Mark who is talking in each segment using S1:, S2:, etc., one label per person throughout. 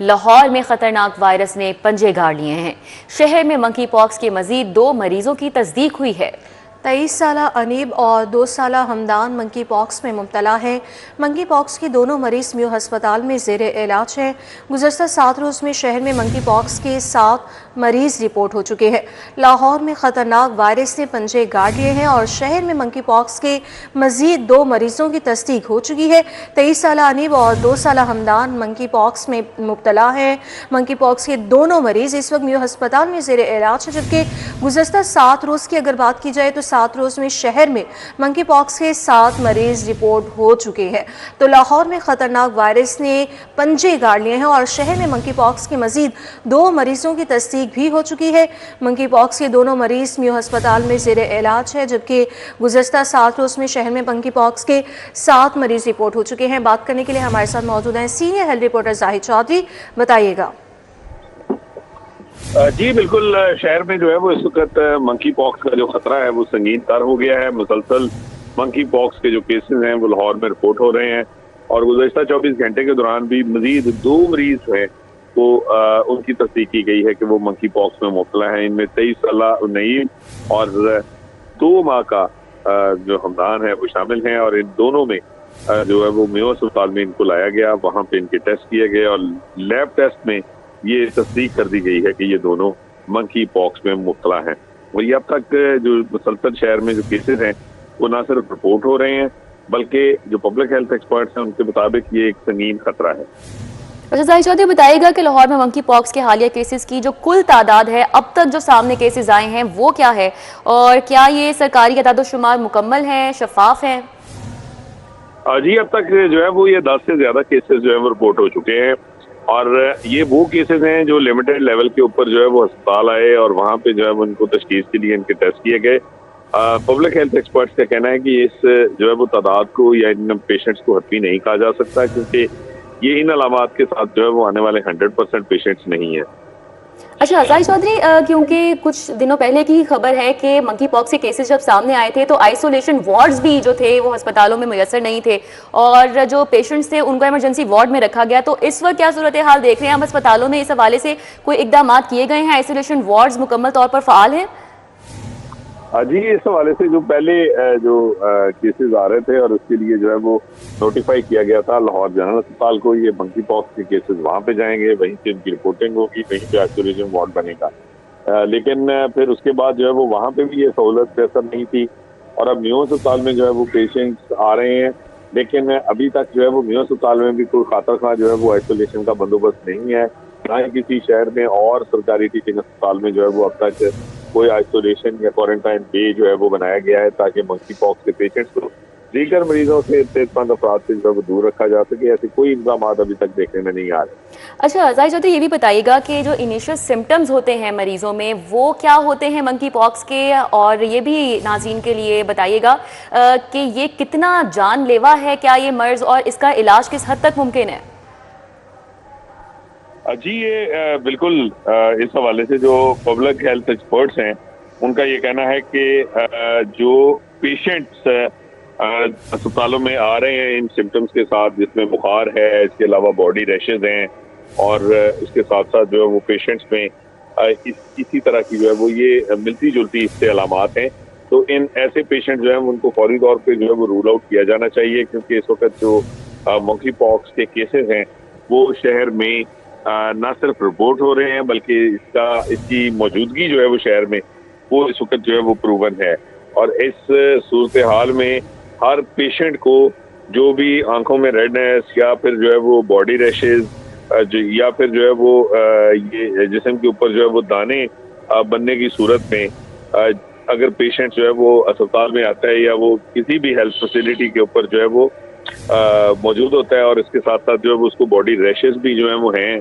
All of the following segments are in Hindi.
S1: लाहौर में खतरनाक वायरस ने पंजे गाड़ लिए हैं। शहर में मंकी पॉक्स के मजीद 2 मरीजों की तस्दीक हुई है।
S2: 23 साला अनीब और 2 साला हमदान मंकी पॉक्स में मुब्तला है। मंकी पॉक्स के दोनों मरीज म्यू अस्पताल में ज़ेर इलाज है। गुज़श्ता 7 रोज़ में शहर में मंकी पॉक्स के 7 मरीज रिपोर्ट हो चुके हैं। लाहौर में ख़तरनाक वायरस ने पंजे गाड़ लिए हैं और शहर में मंकी पॉक्स के मजीद 2 मरीजों की तस्दीक हो चुकी है। 23 साला अनीब और 2 साला हमदान मंकी पॉक्स में मुब्तला है। मंकी पॉक्स के दोनों मरीज इस वक्त म्यू अस्पताल में ज़ेर इलाज है, जबकि गुज़श्ता 7 रोज़ की अगर बात की जाए तो 7 रोज़ में शहर में मंकी पॉक्स के 7 मरीज रिपोर्ट हो चुके हैं। तो लाहौर में ख़तरनाक वायरस ने पंजे गाड़ लिए हैं और शहर में मंकी पॉक्स के मजीद 2 मरीजों की तस्दीक भी हो चुकी है। मंकी पॉक्स के दोनों मरीज म्यू अस्पताल में ज़ेर इलाज है, जबकि गुज़श्ता 7 रोज़ में शहर में मंकी पॉक्स के 7 मरीज रिपोर्ट हो चुके हैं। बात करने के लिए हमारे साथ मौजूद हैं senior health reporter Zahid Chaudhary. बताइएगा।
S3: जी बिल्कुल, शहर में जो है वो इस वक्त मंकी पॉक्स का जो खतरा है वो संगीन तर हो गया है। मुसलसल मंकी पॉक्स के जो केसेस हैं वो लाहौर में रिपोर्ट हो रहे हैं और गुज़श्ता 24 घंटे के दौरान भी मजीद 2 मरीज हैं वो उनकी तस्दीक की गई है कि वो मंकी पॉक्स में मुब्तला है। इनमें 23 साला नईम और 2 माह का जो हमदान है वो शामिल हैं और इन दोनों में जो है वो मेयो अस्पताल में इनको लाया गया, वहाँ पे इनके टेस्ट किए गए और लैब टेस्ट में ये तस्दीक कर दी गई है कि ये दोनों मंकी पॉक्स में मुब्तला हैं। और ये अब तक जो मुसलसल शहर में जो केसेस हैं वो ना सिर्फ रिपोर्ट हो रहे हैं बल्कि जो पब्लिक हेल्थ एक्सपर्ट्स हैं उनके मुताबिक ये एक संगीन खतरा है।
S1: अच्छा जाहिद चौधरी, बताइएगा कि लाहौर में मंकी पॉक्स के हालिया केसेस की जो कुल तादाद है अब तक जो सामने केसेस आए हैं वो क्या है और क्या ये सरकारी अदाद-ओ-शुमार मुकम्मल है, शफाफ है?
S3: जी अब तक जो है वो ये 10 से ज्यादा केसेस जो है वो रिपोर्ट हो चुके हैं और ये वो केसेस हैं जो लिमिटेड लेवल के ऊपर जो है वो अस्पताल आए और वहाँ पे जो है वो इनको तशखीस के लिए इनके टेस्ट किए गए। पब्लिक हेल्थ एक्सपर्ट्स का कहना है कि इस जो है वो तादाद को या इन पेशेंट्स को हतमी नहीं कहा जा सकता क्योंकि ये इन अलामात के साथ जो है वो आने वाले 100% पेशेंट्स नहीं है।
S1: अच्छा जाहिद चौधरी, क्योंकि कुछ दिनों पहले की खबर है कि मंकी पॉक्स के केसेस जब सामने आए थे तो आइसोलेशन वार्ड्स भी जो थे वो अस्पतालों में मुयस्सर नहीं थे और जो पेशेंट्स थे उनको इमरजेंसी वार्ड में रखा गया। तो इस वक्त क्या सूरत हाल देख रहे हैं हम अस्पतालों में? इस हवाले से कोई इकदाम किए गए हैं? आइसोलेशन वार्ड्स मुकम्मल तौर पर फ़ाल हैं?
S3: जी इस हवाले से जो पहले जो केसेस आ रहे थे और उसके लिए जो है वो नोटिफाई किया गया था लाहौर जनरल अस्पताल को, ये मंकी पॉक्स के केसेस वहाँ पे जाएंगे, वहीं से इनकी रिपोर्टिंग होगी, वहीं पे आइसोलेशन वार्ड बनेगा। लेकिन फिर उसके बाद जो है वो वहाँ पे भी ये सहूलत बेहतर नहीं थी और अब मेयो अस्पताल में जो है वो पेशेंट्स आ रहे हैं, लेकिन अभी तक जो है वो मेयो अस्पताल में भी कोई खातर खा जो है वो आइसोलेशन का बंदोबस्त नहीं है, ना ही किसी शहर में और सरकारी टीचिंग अस्पताल में जो है वो अब तक कोई आइसोलेशन या क्वारंटाइन डे जो है वो बनाया गया है ताकि मंकी पॉक्स के पेशेंट्स को दीगर मरीजों से सेहतमंद अफराद से जो है वो दूर रखा जा सके। ऐसे कोई इंतजाम अभी तक देखने में नहीं आ रहे।
S1: अच्छा जाहिद चौधरी, ये भी बताइएगा कि जो इनिशियल सिम्टम्स होते हैं मरीजों में वो क्या होते हैं मंकी पॉक्स के, और ये भी नाज़रीन के लिए बताइएगा कि ये कितना जानलेवा है, क्या ये मर्ज, और इसका इलाज किस हद तक मुमकिन है?
S3: जी ये बिल्कुल इस हवाले से जो पब्लिक हेल्थ एक्सपर्ट्स हैं उनका ये कहना है कि जो पेशेंट्स अस्पतालों में आ रहे हैं इन सिम्टम्स के साथ, जिसमें बुखार है, इसके अलावा बॉडी रैशेज हैं और इसके साथ साथ जो है वो पेशेंट्स में इसी तरह की जो है वो ये मिलती जुलती इससे अलामात हैं, तो इन ऐसे पेशेंट जो है उनको फौरी तौर पे जो है वो रूल आउट किया जाना चाहिए क्योंकि इस वक्त जो मंकी पॉक्स के केसेस हैं वो शहर में ना सिर्फ रिपोर्ट हो रहे हैं बल्कि इसकी मौजूदगी जो है वो शहर में वो इस वक्त जो है वो प्रूवन है। और इस सूरत हाल में हर पेशेंट को जो भी आंखों में रेडनेस या फिर जो है वो बॉडी रैशेज या फिर जो है वो ये जिस्म के ऊपर जो है वो दाने बनने की सूरत में अगर पेशेंट जो है वो अस्पताल में आता है या वो किसी भी हेल्थ फैसिलिटी के ऊपर जो है वो मौजूद होता है और इसके साथ साथ जो है वो उसको बॉडी रैशेज भी जो है वो हैं,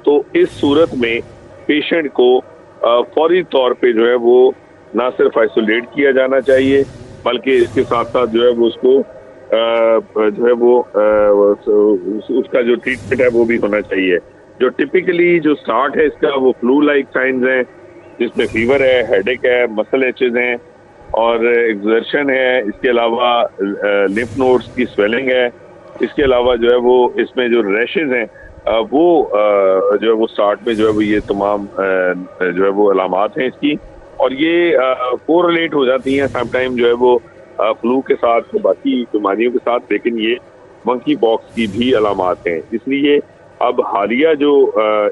S3: तो इस सूरत में पेशेंट को फौरी तौर पे जो है वो ना सिर्फ आइसोलेट किया जाना चाहिए बल्कि इसके साथ साथ जो है वो उसको जो है वो उसका जो ट्रीटमेंट है वो भी होना चाहिए। जो टिपिकली जो स्टार्ट है इसका वो फ्लू लाइक साइंस हैं जिसमें फीवर है, हेडेक है, मसल एचेज हैं और एक्सर्शन है, इसके अलावा लिम्फ नोड्स की स्वेलिंग है, इसके अलावा जो है वो इसमें जो रैशेज हैं वो जो है वो स्टार्ट में जो है वो ये तमाम जो है वो अलामात हैं इसकी, और ये कोरिलेट हो जाती हैं समटाइम जो है वो फ्लू के साथ, बाकी बीमारियों के साथ, लेकिन ये मंकी पॉक्स की भी अलामात हैं। इसलिए अब हालिया जो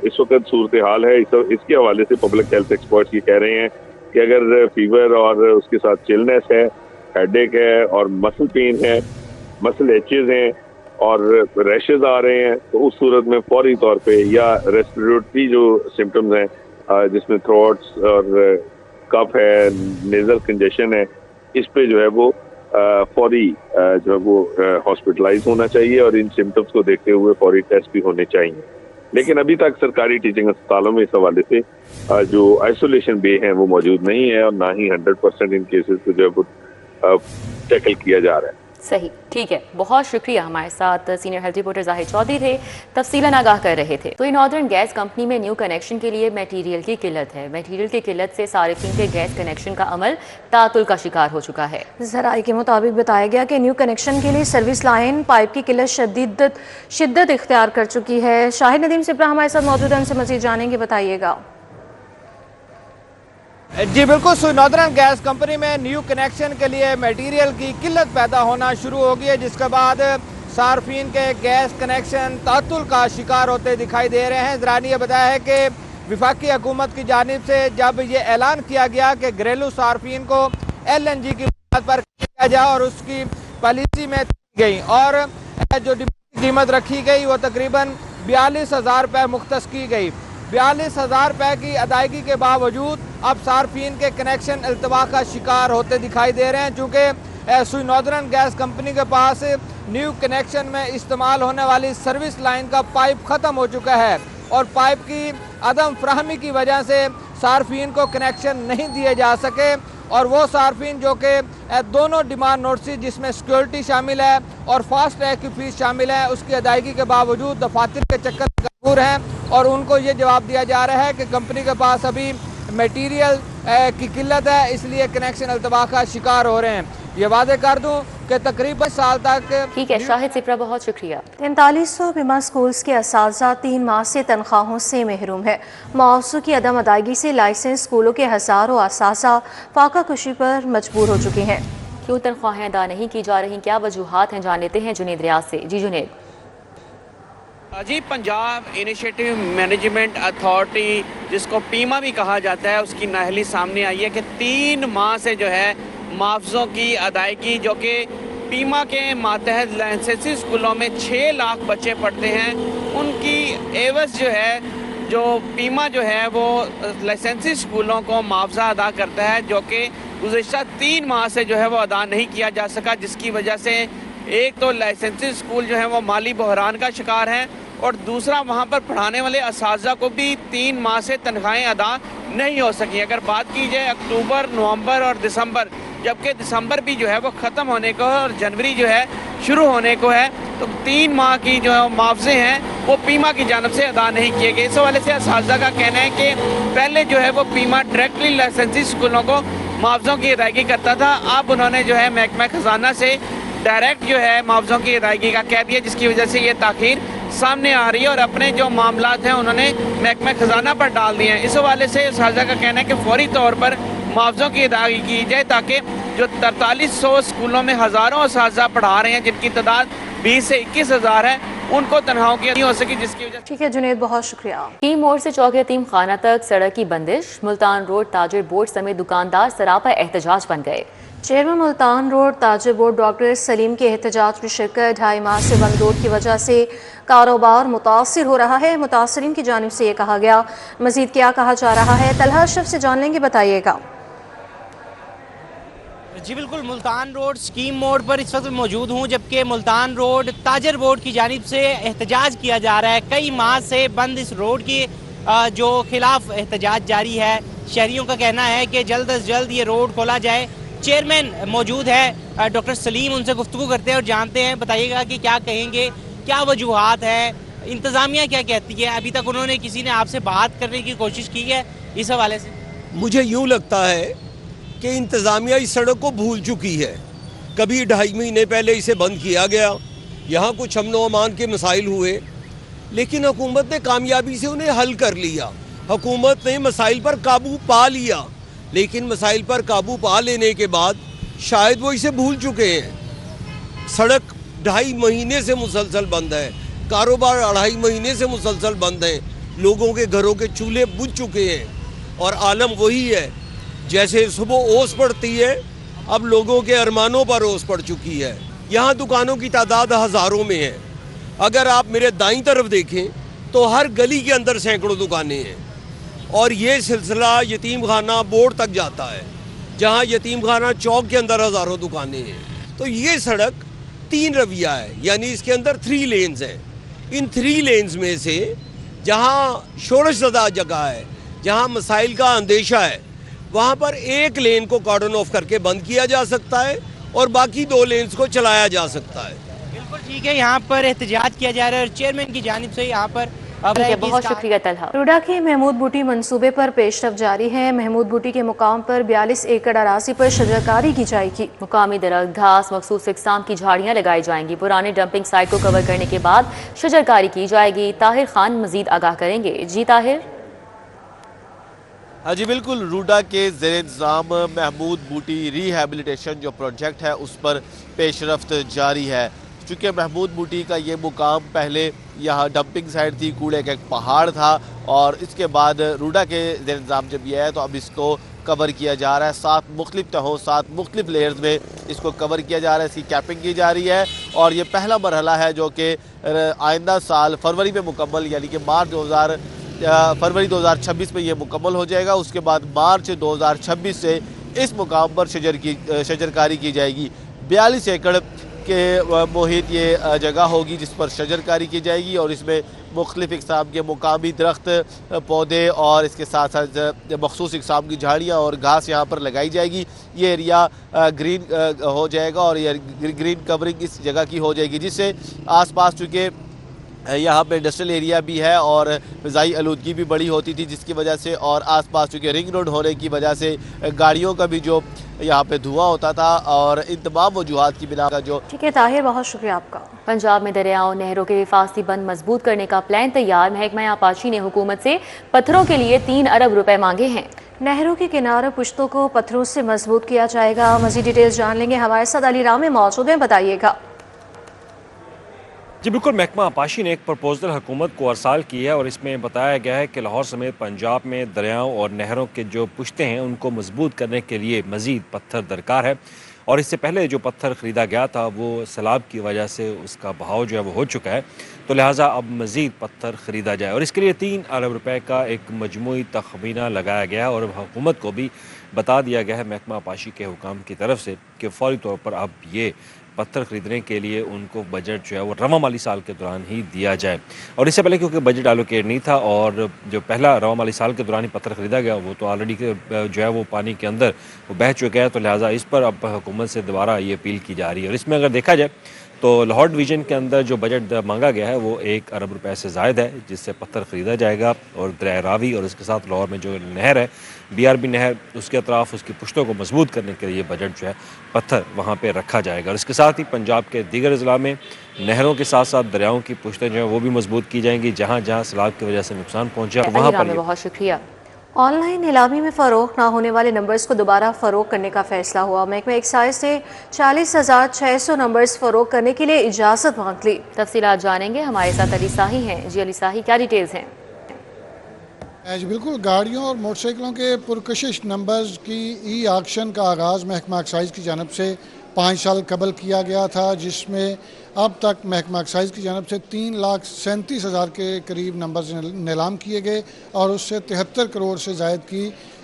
S3: इस वक्त सूरत हाल है, इसके हवाले से पब्लिक हेल्थ एक्सपर्ट्स ये कह रहे हैं कि अगर फीवर और उसके साथ चिलनेस है, हेडेक है और मसल पेन है, मसल एचेज हैं और रैशेज आ रहे हैं, तो उस सूरत में फौरी तौर पे, या रेस्पिरेटरी जो सिम्टम्स हैं जिसमें थ्रोट्स और कफ है, नेजल कंजेशन है, इस पे जो है वो फौरी जो है वो हॉस्पिटलाइज होना चाहिए और इन सिम्टम्स को देखते हुए फौरी टेस्ट भी होने चाहिए। लेकिन अभी तक सरकारी टीचिंग अस्पतालों में इस हवाले से जो आइसोलेशन बे हैं वो मौजूद नहीं है, और ना ही 100% इन केसेस को जो है वो टैकल किया जा रहा है।
S1: सही, ठीक है, बहुत शुक्रिया। हमारे साथ senior health reporter Zahid Chaudhary थे, तफसीलन आगाह कर रहे थे। तो नॉर्दर्न गैस कंपनी में न्यू कनेक्शन के लिए मटेरियल की किल्लत है। मटेरियल की किल्लत से सारिफिन के गैस कनेक्शन का अमल तातुल का शिकार हो चुका है।
S2: ज़राए के मुताबिक बताया गया कि न्यू कनेक्शन के लिए सर्विस लाइन पाइप की किल्लत शिद्दत इख्तियार कर चुकी है। शाहिद नदीम सिप्रा हमारे साथ मौजूद हैं, उनसे मज़ीद जानेंगे, बताइएगा।
S4: जी बिल्कुल, नॉर्दर्न गैस कंपनी में न्यू कनेक्शन के लिए मटेरियल की किल्लत पैदा होना शुरू हो गई है, जिसके बाद सार्फिन के गैस कनेक्शन तातुल का शिकार होते दिखाई दे रहे हैं। ज़रा ने यह बताया है कि वफाकी हुकूमत की जानिब से जब ये ऐलान किया गया कि घरेलू सार्फिन को LNG की बुनियाद पर किया जाए और उसकी पॉलिसी में गई, और जो कीमत रखी गई वो तकरीबन 42,000 रुपये मुख्तस की गई। 42,000 रुपये की अदायगी के बावजूद अब सार्फिन के कनेक्शन अल्तवा का शिकार होते दिखाई दे रहे हैं, चूँकि नॉर्दर्न गैस कंपनी के पास न्यू कनेक्शन में इस्तेमाल होने वाली सर्विस लाइन का पाइप ख़त्म हो चुका है, और पाइप की अदम फ्राहमी की वजह से सार्फिन को कनेक्शन नहीं दिए जा सके, और वो सार्फिन जो कि दोनों डिमांड नोटिस जिसमें सिक्योरिटी शामिल है और फास्ट ट्रैक की फीस शामिल है, उसकी अदायगी के बावजूद दफातर के चक्कर मजबूर हैं, और उनको ये जवाब दिया जा रहा है कि कंपनी के पास अभी मटेरियल की किल्लत है, इसलिए कनेक्शन अल्तवा का शिकार हो रहे हैं। ये वादे कर दूं कि तकरीबन साल तक।
S1: ठीक है शाहिद सिप्रा, बहुत शुक्रिया।
S2: 4300 बिमा स्कूल्स के असातिज़ा 3 माह से तनख्वाहों से महरूम है। मुआवज़ों की अदम अदायगी से लाइसेंस स्कूलों के हज़ारों असातिज़ा फाका कुशी पर मजबूर हो चुके हैं।
S1: क्यों तनख्वाहें अदा नहीं की जा रही, क्या वजूहात हैं, जान लेते हैं जुनेद रियाज से। जी जुनेद।
S5: जी, पंजाब इनिशिएटिव मैनेजमेंट अथॉरिटी, जिसको पीमा भी कहा जाता है, उसकी नाअहली सामने आई है कि 3 माह से जो है मुआवज़ों की अदायगी, जो कि पीमा के मातहत लाइसेंसी स्कूलों में 6 लाख बच्चे पढ़ते हैं, उनकी एवज़ जो है, जो पीमा जो है वो लाइसेंसी स्कूलों को मुआवजा अदा करता है, जो कि गुज़िश्ता 3 माह से जो है वो अदा नहीं किया जा सका, जिसकी वजह से एक तो लाइसेंसी स्कूल जो है वो माली बहरान का शिकार हैं, और दूसरा वहाँ पर पढ़ाने वाले असातिज़ा को भी 3 माह से तनख्वाहें अदा नहीं हो सकी। अगर बात की जाए अक्टूबर, नवंबर और दिसंबर, जबकि दिसंबर भी जो है वो ख़त्म होने को है और जनवरी जो है शुरू होने को है, तो 3 माह की जो मुआवजे हैं वो पीमा की जानब से अदा नहीं किए गए। इस हवाले से असातिज़ा का कहना है कि पहले जो है वो पीमा डायरेक्टली लाइसेंसी स्कूलों को मुआवजों की अदायगी करता था, अब उन्होंने जो है महकमा खजाना से डायरेक्ट जो है मुआवजों की अदायगी का कह दिया, जिसकी वजह से ये ताख़ीर सामने आ रही है, और अपने जो मामलात हैं उन्होंने महकमा खजाना पर डाल दिए हैं। इस हवाले से असातिज़ा का कहना है कि फौरी तौर पर मुआवजों की अदायगी की जाए, ताकि जो 4300 स्कूलों में हज़ारों असातिज़ा पढ़ा रहे हैं, जिनकी तादाद 20 से 21,000 है, उनको तनख्वाहों की नहीं हो सकी, जिसकी वजह।
S2: ठीक है जुनेद, बहुत शुक्रिया।
S1: टीम मोड़ से चौक यतीम खाना तक सड़क की बंदिश, मुल्तान रोड ताजिर बोर्ड समेत दुकानदार सरापा एहतजाज बन गए।
S2: चेयरमैन मुल्तान रोड ताजिर बोर्ड डॉक्टर सलीम के एहतजाज में शिरकत। 2.5 माह से बंद रोड की वजह से कारोबार मुतासिर हो रहा है, मुतासरीन की जानिब से ये कहा गया। मजीद क्या कहा जा रहा है, तलहा अशरफ से जान लेंगे, बताइएगा।
S6: जी बिल्कुल, मुल्तान रोड स्कीम मोड़ पर इस वक्त मौजूद हूँ, जबकि मुल्तान रोड ताजर बोर्ड की जानिब से एहतजाज किया जा रहा है। कई माह से बंद इस रोड की जो खिलाफ एहतजाज जारी है। शहरियों का कहना है कि जल्द अज जल्द ये रोड खोला जाए। चेयरमैन मौजूद है डॉक्टर सलीम, उनसे गुफ्तगू करते हैं और जानते हैं, बताइएगा कि क्या कहेंगे, क्या वजूहात है, इंतज़ामिया क्या कहती है। अभी तक उन्होंने किसी ने आपसे बात करने की कोशिश की है इस हवाले से?
S7: मुझे यूँ लगता है कि इंतज़ामिया इस सड़क को भूल चुकी है। कभी 2.5 महीने पहले इसे बंद किया गया, यहाँ कुछ अमन व अमान के मसाइल हुए, लेकिन हुकूमत ने कामयाबी से उन्हें हल कर लिया। हुकूमत ने मसाइल पर काबू पा लिया, लेकिन मसाइल पर काबू पा लेने के बाद शायद वो इसे भूल चुके हैं। सड़क 2.5 महीने से मुसलसल बंद है, कारोबार 2.5 महीने से मुसलसल बंद है, लोगों के घरों के चूल्हे बुझ चुके हैं और आलम वही है जैसे सुबह ओस पड़ती है, अब लोगों के अरमानों पर ओस पड़ चुकी है। यहाँ दुकानों की तादाद हज़ारों में है। अगर आप मेरे दाईं तरफ देखें तो हर गली के अंदर सैकड़ों दुकानें हैं और ये सिलसिला यतीम खाना बोर्ड तक जाता है, जहाँ यतीम खाना चौक के अंदर हज़ारों दुकानें हैं। तो ये सड़क 3 रविया है, यानी इसके अंदर 3 लेन्स हैं। इन 3 लेन्स में से जहाँ शोरशज़दा जगह है, जहाँ मसाइल का अंदेशा है, वहाँ पर एक लेन को कॉर्डन ऑफ करके बंद किया जा सकता है और बाकी 2 लेन्स को चलाया जा सकता है।
S6: बिल्कुल ठीक है, यहाँ पर एहतजाज किया जा रहा है और चेयरमैन की जानिब से यहाँ पर
S1: बहुत शुक्रिया तलहा।
S2: रूडा के महमूद बूटी मंसूबे पर पेशरफ जारी है। महमूद बूटी के मुकाम पर 42 एकड़ अराजी पर शजरकारी की जाएगी।
S1: मुकामी दरख्त, घास, मखसूस इकसाम की झाड़ियाँ लगाई जाएंगी। पुराने डंपिंग साइट को कवर करने के बाद शजरकारी की जाएगी। ताहिर खान मजीद आगाह करेंगे। जी ताहिर।
S8: हाँ जी बिल्कुल, रूडा के ज़ेर इंतज़ाम महमूद बूटी रिहैबिलिटेशन जो प्रोजेक्ट है उस पर पेशरफ्त जारी है। चूँकि महमूद बूटी का ये मुकाम पहले यहाँ डंपिंग साइट थी, कूड़े का एक पहाड़ था और इसके बाद रूडा के ज़ेर इंतज़ाम जब ये है तो अब इसको कवर किया जा रहा है। 7 मुख्तलिफ तहों, 7 मुख्तलिफ लेयर्स में इसको कवर किया जा रहा है, इसकी कैपिंग की जा रही है और ये पहला मरहला है जो कि आइंदा साल फरवरी में मुकम्मल, यानी कि फरवरी 2026 में ये मुकम्मल हो जाएगा। उसके बाद मार्च 2026 से इस मुकाम पर शजरकारी की जाएगी। 42 एकड़ के मोहित ये जगह होगी जिस पर शजरकारी की जाएगी और इसमें मुख्तलिफ इकसाम के मुकामी दरख्त, पौधे और इसके साथ साथ मखसूस इकसाम की झाड़ियाँ और घास यहाँ पर लगाई जाएगी। ये एरिया ग्रीन हो जाएगा और ये ग्रीन कवरिंग इस जगह की हो जाएगी, जिससे आसपास चूँकि यहाँ पे इंडस्ट्रियल एरिया भी है और फ़िज़ाई आलूदगी भी बड़ी होती थी, जिसकी वजह से और आसपास चूँकि रिंग रोड होने की वजह से गाड़ियों का भी जो यहाँ पे धुआं होता था और इन तमाम वजूहात की बिना का जो।
S2: ठीक है ताहिर, बहुत शुक्रिया आपका।
S1: पंजाब में दरियाओं, नहरों के हिफाजती बंद मजबूत करने का प्लान तैयार। महकमा आपाशी ने हुकूमत से पत्थरों के लिए 3 अरब रुपए मांगे हैं।
S2: नहरों के किनारे पुश्तों को पत्थरों से मजबूत किया जाएगा। मज़ीद डिटेल्स जान लेंगे, हमारे साथ अली राम मौजूद हैं, बताइएगा।
S9: जी बिल्कुल, महकमा आपाशी ने एक प्रपोजल हुकूमत को अरसाल की है और इसमें बताया गया है कि लाहौर समेत पंजाब में दरियाओं और नहरों के जो पुश्ते हैं उनको मजबूत करने के लिए मज़ीद पत्थर दरकार है और इससे पहले जो पत्थर ख़रीदा गया था वो सैलाब की वजह से उसका बहाव जो है वो हो चुका है, तो लिहाजा अब मज़ीद पत्थर ख़रीदा जाए और इसके लिए 3 अरब रुपए का एक मजमूई तखमीना लगाया गया और हुकूमत को भी बता दिया गया है महकमा आपाशी के हुकाम की तरफ से कि फ़ौरी तौर पर अब ये पत्थर ख़रीदने के लिए उनको बजट जो है वो रवा माली साल के दौरान ही दिया जाए। और इससे पहले क्योंकि बजट एलोकेट नहीं था और जो पहला रवा माली साल के दौरान ही पत्थर ख़रीदा गया वो तो ऑलरेडी जो है वो पानी के अंदर वो बह चुका है, तो लिहाजा इस पर अब हुकूमत से दोबारा ये अपील की जा रही है। और इसमें अगर देखा जाए तो लाहौर डिवीज़न के अंदर जो बजट मांगा गया है वो 1 अरब रुपए से ज़ायद है, जिससे पत्थर ख़रीदा जाएगा और दरिया रावी और इसके साथ लाहौर में जो नहर है BRB नहर, उसके अतराफ उसकी पुश्तों को मजबूत करने के लिए बजट जो है पत्थर वहाँ पे रखा जाएगा। और इसके साथ ही पंजाब के दीगर ज़िला में नहरों के साथ साथ दरियाओं की पुश्तें जो है वो भी मजबूत की जाएंगी, जहाँ जहाँ सैलाब की वजह से नुकसान पहुँचा वहाँ पर।
S1: बहुत शुक्रिया।
S2: ऑनलाइन नीलामी में फ़रोख्त ना होने वाले नंबर्स को दोबारा फ़रोख्त करने का फैसला हुआ। महकमा एक्साइज से 40,600 नंबर्स फ़रोख्त करने के लिए इजाज़त मांग ली।
S1: तफसीलात जानेंगे, हमारे साथ अली साही हैं। जी अली साही, क्या डिटेल्स हैं?
S10: जी बिल्कुल, गाड़ियों और मोटरसाइकिलों के पुरकशिश नंबर्स की ई ऑक्शन का आगाज़ महकमा एक्साइज की जानब से 5 साल कबल किया गया था, जिसमें अब तक महकमा एक्साइज की जानब से 3,37,000 के करीब नंबर्स नीलाम किए गए और उससे 73 करोड़ से ज़ायद की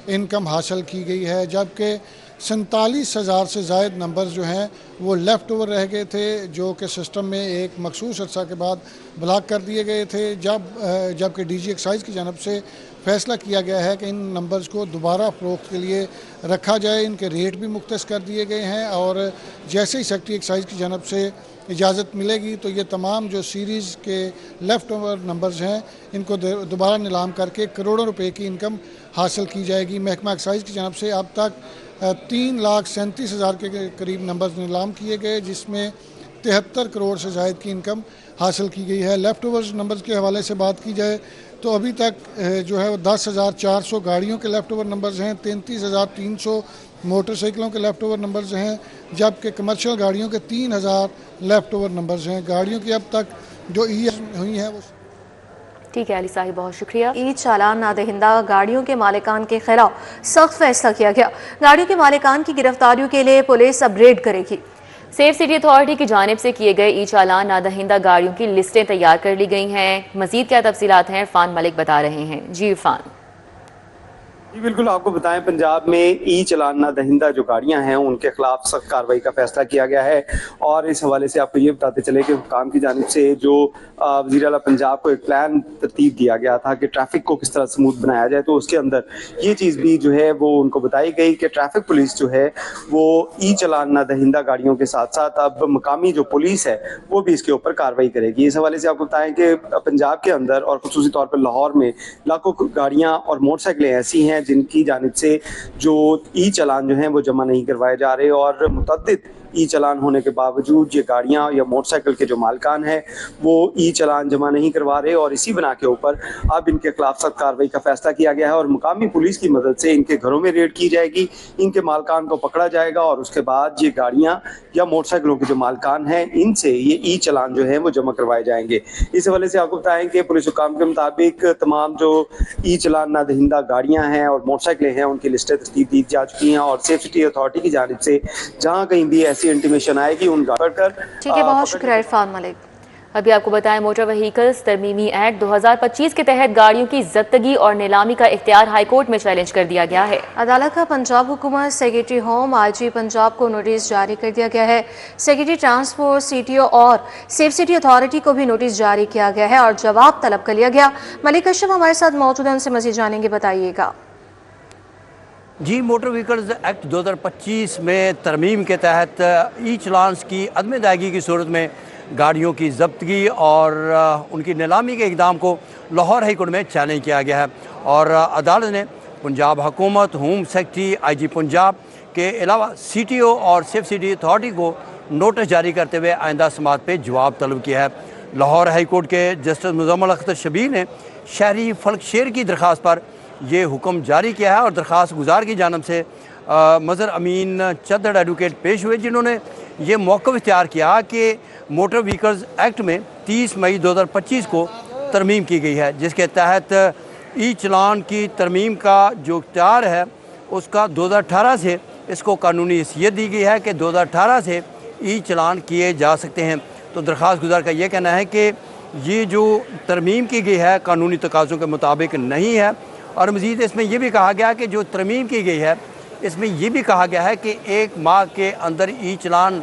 S10: इनकम हासिल की गई है, जबकि 47,000 से ज़ायद नंबर जो हैं वो लेफ़्ट ओवर रह गए थे, जो कि सिस्टम में एक मखसूस अर्सा के बाद ब्लॉक कर दिए गए थे। जबकि DG एक्साइज की जानब से फ़ैसला किया गया है कि इन नंबर्स को दोबारा फ़रोख्त के लिए रखा जाए। इनके रेट भी मुख्तस कर दिए गए हैं और जैसे ही सेक्रेटरी एक्साइज की जानब से इजाज़त मिलेगी तो ये तमाम जो सीरीज़ के लेफ़्ट ओवर नंबर्स हैं इनको दोबारा नीलाम करके करोड़ों रुपए की इनकम हासिल की जाएगी। महकमा एक्साइज की जानब से अब तक 3,37,000 के करीब नंबर्स नीलाम किए गए, जिसमें 73 करोड़ से ज़ायद की इनकम हासिल की गई है। लेफ़्ट ओवर्स नंबर्स के हवाले से बात की जाए तो अभी तक जो है 10,400 गाड़ियों के लेफ़्ट ओवर नंबर्स हैं, 33,300 मोटरसाइकिलों के लेफ़्ट ओवर नंबर्स हैं, जबकि कमर्शियल गाड़ियों के 3,000 लेफ़्ट ओवर नंबर्स हैं। गाड़ियों की अब तक जो ई हुई हैं वो
S1: ठीक है अली साहिब, बहुत शुक्रिया।
S2: ई चालान नादहिंदा गाड़ियों के मालिकान के खिलाफ सख्त फैसला किया गया। गाड़ियों के मालिकान की गिरफ्तारियों के लिए पुलिस अब रेड करेगी।
S1: सेफ सिटी अथॉरिटी की जानिब से किए गए ई चालान नादहिंदा गाड़ियों की लिस्टें तैयार कर ली गई हैं। मजीद क्या तफसीलात हैं, इरफान मलिक बता रहे हैं। जी इरफान।
S11: जी बिल्कुल, आपको बताएं पंजाब में ई चालान नादहिंदा जो गाड़ियां हैं उनके खिलाफ सख्त कार्रवाई का फैसला किया गया है। और इस हवाले से आपको ये बताते चले कि हुकाम की जानिब से जो वज़ीर आला पंजाब को एक प्लान तरतीब दिया गया था कि ट्रैफिक को किस तरह स्मूथ बनाया जाए, तो उसके अंदर ये चीज़ भी जो है वो उनको बताई गई कि ट्रैफिक पुलिस जो है वो ई चालान नादहिंदा गाड़ियों के साथ साथ अब मकामी जो पुलिस है वो भी इसके ऊपर कार्रवाई करेगी। इस हवाले से आपको बताएं कि पंजाब के अंदर और खुसूसी तौर पर लाहौर में लाखों गाड़ियाँ और मोटरसाइकिलें ऐसी हैं जिनकी जानिब से जो ई चालान जो हैं वो जमा नहीं करवाए जा रहे, और मुतअद्दिद ई चालान होने के बावजूद ये गाड़ियाँ या मोटरसाइकिल के जो मालकान हैं वो ई चालान जमा नहीं करवा रहे, और इसी बना के ऊपर अब इनके खिलाफ सख्त कार्रवाई का फैसला किया गया है। और मुकामी पुलिस की मदद से इनके घरों में रेड की जाएगी, इनके मालकान को पकड़ा जाएगा और उसके बाद ये गाड़ियाँ या मोटरसाइकिलों के जो मालकान हैं इनसे ये ई चालान जो है वो जमा करवाए जाएंगे। इस हवाले से आपको बताएं कि पुलिस हुकाम के मुताबिक तमाम जो ई चालान नादहिंदा गाड़ियाँ हैं और मोटरसाइकिलें हैं उनकी लिस्टें तरतीब दी जा चुकी हैं, और सेफ सिटी अथॉरिटी की जानिब से जहाँ कहीं भी ऐसी इंटीमेशन आएगी उन गाड़ियों पर
S2: ठीक है, बहुत शुक्रिया इरफान मलिक।
S1: अभी आपको बताएं, मोटर व्हीकल्स तरमीमी एक्ट 2025 के तहत गाड़ियों की जब्तगी और नीलामी का इख्तियार हाईकोर्ट में चैलेंज कर दिया गया है।
S2: अदालत का पंजाब हुकूमत सेक्रेटरी होम आईजी पंजाब को नोटिस जारी कर दिया गया है। सेक्रेटरी ट्रांसपोर्ट सीटीओ और सेफ सिटी अथॉरिटी को भी नोटिस जारी किया गया है और जवाब तलब कर लिया गया। मलिक अशरफ हमारे साथ मौजूद हैं, उनसे मजीद जानेंगे, बताइएगा।
S12: जी, मोटर व्हीकल्स एक्ट 2025 में तरमीम के तहत ई चालान्स की अदम अदायगी की सूरत में गाड़ियों की जब्तगी और उनकी नीलामी के इक़दाम को लाहौर हाई कोर्ट में चैलेंज किया गया है, और अदालत ने पंजाब हुकूमत, होम सेक्रेटरी, आईजी पंजाब के अलावा सीटीओ और सेफ सिटी अथॉरिटी को नोटिस जारी करते हुए आइंदा समात पे जवाब तलब किया है। लाहौर हाई कोर्ट के जस्टिस मुज़म्मिल अख्तर शबीर ने शहरी फल्क शेर की दरख्वास्त पर ये हुक्म जारी किया है, और दरख्वास्त गुजार की जानब से मज़र अमीन चद्दड़ एडवोकेट पेश हुए, जिन्होंने ये मौक़िफ़ इख्तियार किया कि मोटर व्हीकल्स एक्ट में 30 मई 2025 को तरमीम की गई है, जिसके तहत ई चालान की तरमीम का जो इख्तियार है उसका 2018 से इसको कानूनी हैसियत दी गई है कि 2018 से ई चालान किए जा सकते हैं। तो दरख्वास्त गुजार का ये कहना है कि ये जो तरमीम की गई है कानूनी तकाज़ों के मुताबिक नहीं है, और मज़ीद इसमें यह भी कहा गया कि जो तरमीम की गई है इसमें यह भी कहा गया है कि 1 माह के अंदर ई चालान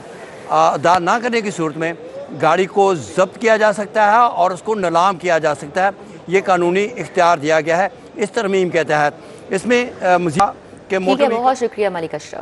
S12: अदा ना करने की सूरत में गाड़ी को जब्त किया जा सकता है और उसको नीलाम किया जा सकता है। ये कानूनी इख्तियार दिया गया है इस तरमीम के तहत। इसमें मज़ीद के
S1: बहुत शुक्रिया मलिक अशरफ।